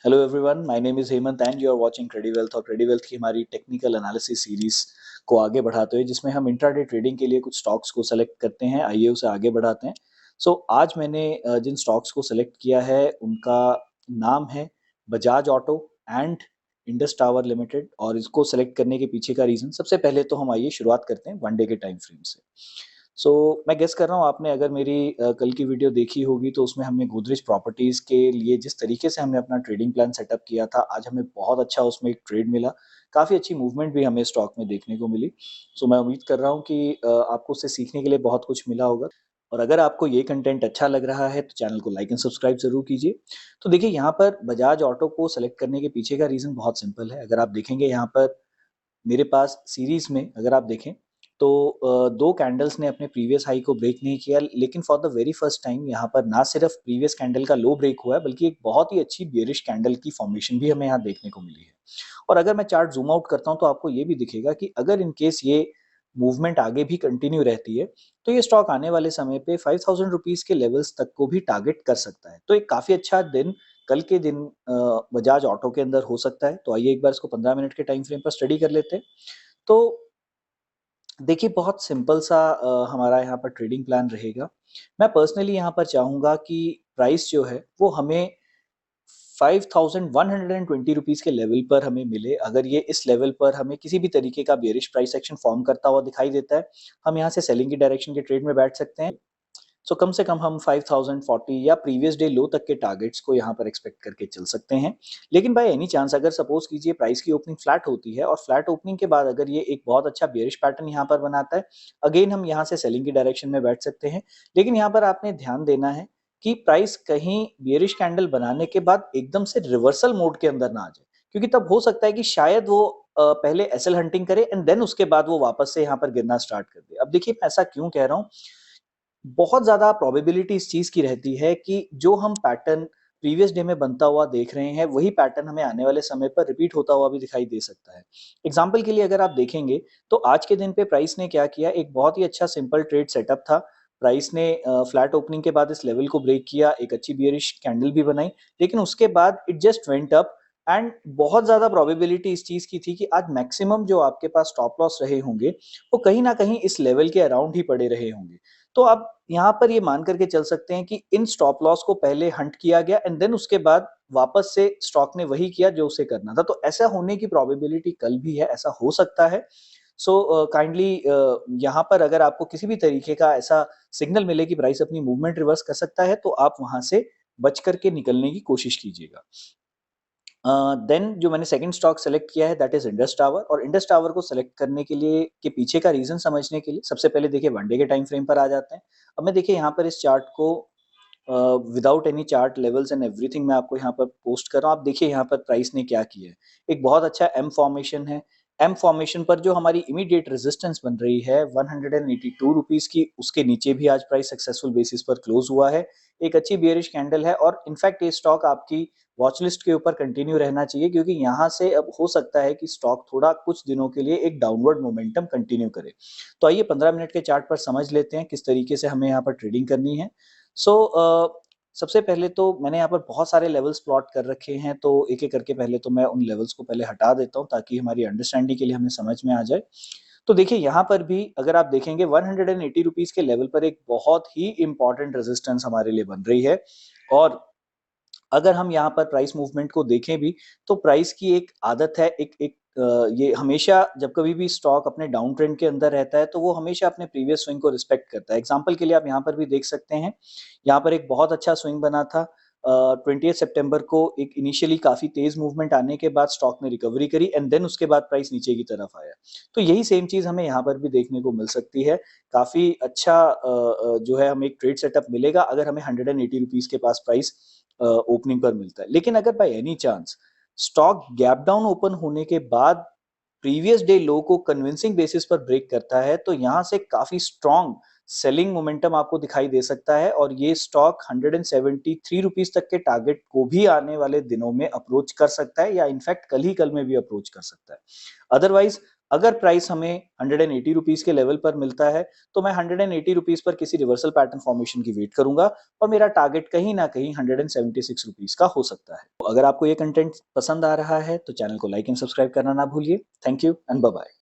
Hello everyone, my name is Hemant and you are watching Crediwealth. और Crediwealth की हमारी technical analysis series को आगे बढ़ाते हुए जिसमें हम इंट्राडे ट्रेडिंग के लिए कुछ स्टॉक्स को सेलेक्ट करते हैं, आइए उसे आगे बढ़ाते हैं। आज मैंने जिन स्टॉक्स को सेलेक्ट किया है उनका नाम है Bajaj auto and Indus tower limited. और इसको सेलेक्ट करने के पीछे का रीजन, सबसे पहले तो हम आइए शुरुआत करते हैं वन डे के टाइम फ्रेम से। मैं गेस कर रहा हूँ आपने अगर मेरी कल की वीडियो देखी होगी तो उसमें हमने गोदरेज प्रॉपर्टीज के लिए जिस तरीके से हमने अपना ट्रेडिंग प्लान सेटअप किया था, आज हमें बहुत अच्छा उसमें एक ट्रेड मिला। काफ़ी अच्छी मूवमेंट भी हमें स्टॉक में देखने को मिली। मैं उम्मीद कर रहा हूँ कि आपको उससे सीखने के लिए बहुत कुछ मिला होगा। और अगर आपको ये कंटेंट अच्छा लग रहा है तो चैनल को लाइक एंड सब्सक्राइब जरूर कीजिए। तो देखिए, यहाँ पर बजाज ऑटो को सेलेक्ट करने के पीछे का रीज़न बहुत सिंपल है। अगर आप देखेंगे यहाँ पर मेरे पास सीरीज में अगर आप देखें तो दो कैंडल्स ने अपने प्रीवियस हाई को ब्रेक नहीं किया, लेकिन for the very first time यहाँ पर ना सिर्फ प्रीवियस कैंडल का लो ब्रेक हुआ है बल्कि एक बहुत ही अच्छी बियरिश कैंडल की फॉर्मेशन भी हमें यहाँ देखने को मिली है। और अगर मैं चार्ट जूम आउट करता हूँ तो आपको ये भी दिखेगा कि अगर इन केस ये मूवमेंट आगे भी कंटिन्यू रहती है तो ये स्टॉक आने वाले समय पे 5000 रुपीज के लेवल्स तक को भी टारगेट कर सकता है। तो एक काफी अच्छा दिन कल के दिन बजाज ऑटो के अंदर हो सकता है। तो आइए एक बार इसको 15 मिनट के टाइम फ्रेम पर स्टडी कर लेते हैं। तो देखिए, बहुत सिंपल सा हमारा यहाँ पर ट्रेडिंग प्लान रहेगा। मैं पर्सनली यहाँ पर चाहूँगा कि प्राइस जो है वो हमें 5120 के लेवल पर हमें मिले। अगर ये इस लेवल पर हमें किसी भी तरीके का बेयरिश प्राइस एक्शन फॉर्म करता हुआ दिखाई देता है, हम यहाँ से सेलिंग की डायरेक्शन के ट्रेड में बैठ सकते हैं। कम से कम हम 5040 या प्रीवियस डे लो तक के टारगेट्स को यहाँ पर एक्सपेक्ट करके चल सकते हैं। लेकिन बाय एनी चांस अगर सपोज कीजिए प्राइस की ओपनिंग फ्लैट होती है और फ्लैट ओपनिंग के बाद अगर ये एक बहुत अच्छा बेयरिश पैटर्न यहाँ पर बनाता है, अगेन हम यहाँ से सेलिंग की डायरेक्शन में बैठ सकते हैं। लेकिन यहाँ पर आपने ध्यान देना है कि प्राइस कहीं बेयरिश कैंडल बनाने के बाद एकदम से रिवर्सल मोड के अंदर ना आ जाए, क्योंकि तब हो सकता है कि शायद वो पहले एसएल हंटिंग करे एंड देन उसके बाद वो वापस से यहाँ पर गिरना स्टार्ट कर दे। अब देखिए, मैं ऐसा क्यों कह रहा हूँ, बहुत ज़्यादा प्रोबेबिलिटी इस चीज़ की रहती है कि जो हम पैटर्न प्रीवियस डे में बनता हुआ देख रहे हैं, वही पैटर्न हमें आने वाले समय पर रिपीट होता हुआ भी दिखाई दे सकता है। एग्ज़ाम्पल के लिए अगर आप देखेंगे, तो आज के दिन पे प्राइस ने क्या किया, एक बहुत ही अच्छा सिंपल ट्रेड सेटअप था। प्राइस ने फ्लैट ओपनिंग के बाद इस लेवल को ब्रेक किया, एक अच्छी बियरिश कैंडल भी बनाई, लेकिन उसके बाद it just went up and बहुत ज़्यादा प्रोबेबिलिटी इस चीज़ की थी कि आज मैक्सिमम जो आपके पास स्टॉप लॉस रहे होंगे, वो कहीं न कहीं इस लेवल के अराउंड ही पड़े रहे होंगे। तो आप यहाँ पर ये मान करके चल सकते हैं कि इन स्टॉप लॉस को पहले हंट किया गया एंड देन उसके बाद वापस से स्टॉक ने वही किया जो उसे करना था। तो ऐसा होने की प्रोबेबिलिटी कल भी है, ऐसा हो सकता है। काइंडली यहाँ पर अगर आपको किसी भी तरीके का ऐसा सिग्नल मिले कि प्राइस अपनी मूवमेंट रिवर्स कर सकता है, तो आप वहां से बच करके निकलने की कोशिश कीजिएगा। देन जो मैंने सेकंड स्टॉक सेलेक्ट किया है दैट इज इंडस टावर। और इंडस टावर को सेलेक्ट करने के लिए के पीछे का रीजन समझने के लिए सबसे पहले देखिए वन डे के टाइम फ्रेम पर आ जाते हैं। अब मैं देखिए यहाँ पर इस चार्ट को without any chart levels and everything मैं आपको यहाँ पर पोस्ट कर रहा हूँ। आप देखिए यहाँ पर प्राइस ने क्या किया है, एक बहुत अच्छा एम फॉर्मेशन है। एम फॉर्मेशन पर जो हमारी इमीडिएट रेजिस्टेंस बन रही है 182 रुपीज की, उसके नीचे भी आज प्राइस सक्सेसफुल बेसिस पर क्लोज हुआ है। एक अच्छी बियरिश कैंडल है और इनफैक्ट ये स्टॉक आपकी वॉच लिस्ट के ऊपर कंटिन्यू रहना चाहिए, क्योंकि यहाँ से अब हो सकता है कि स्टॉक थोड़ा कुछ दिनों के लिए एक डाउनवर्ड मोमेंटम कंटिन्यू करे। तो आइए 15 मिनट के चार्ट पर समझ लेते हैं किस तरीके से हमें यहाँ पर ट्रेडिंग करनी है। सबसे पहले तो मैंने यहाँ पर बहुत सारे लेवल्स प्लॉट कर रखे हैं, तो एक-एक करके पहले तो मैं उन लेवल्स को पहले हटा देता हूँ ताकि हमारी अंडरस्टैंडिंग के लिए हमें समझ में आ जाए। तो देखिए यहाँ पर भी अगर आप देखेंगे 180 रुपीज़ के लेवल पर एक बहुत ही इम्पोर्टेंट रेजिस्टेंस हमारे लिए बन रही है। और अगर हम यहाँ पर प्राइस मूवमेंट को देखें भी, तो प्राइस की एक आदत है, एक एक ये हमेशा जब कभी भी स्टॉक अपने डाउन ट्रेंड के अंदर रहता है तो वो हमेशा अपने प्रीवियस स्विंग को रिस्पेक्ट करता है। एग्जांपल के लिए आप यहाँ पर भी देख सकते हैं, यहाँ पर एक बहुत अच्छा स्विंग बना था 20 सितंबर को। एक इनिशियली काफी तेज मूवमेंट आने के बाद स्टॉक ने रिकवरी करी एंड देन उसके बाद प्राइस नीचे की तरफ आया। तो यही सेम चीज हमें यहाँ पर भी देखने को मिल सकती है। काफी अच्छा जो है हमें एक ट्रेड सेटअप मिलेगा अगर हमें 180 रुपीज के पास प्राइस ओपनिंग पर मिलता है। लेकिन अगर by any chance stock gap down open होने के बाद प्रीवियस डे लो को कन्विंसिंग बेसिस पर ब्रेक करता है, तो यहां से काफी स्ट्रॉन्ग सेलिंग मोमेंटम आपको दिखाई दे सकता है और ये स्टॉक 173 रुपीज तक के टारगेट को भी आने वाले दिनों में अप्रोच कर सकता है या इनफैक्ट कल ही कल में भी अप्रोच कर सकता है। अदरवाइज अगर प्राइस हमें 180 रुपीस के लेवल पर मिलता है, तो मैं 180 रुपीस पर किसी रिवर्सल पैटर्न फॉर्मेशन की वेट करूंगा और मेरा टारगेट कहीं ना कहीं 176 रुपीस का हो सकता है। तो अगर आपको ये कंटेंट पसंद आ रहा है तो चैनल को लाइक एंड सब्सक्राइब करना ना भूलिए। Thank you and bye bye.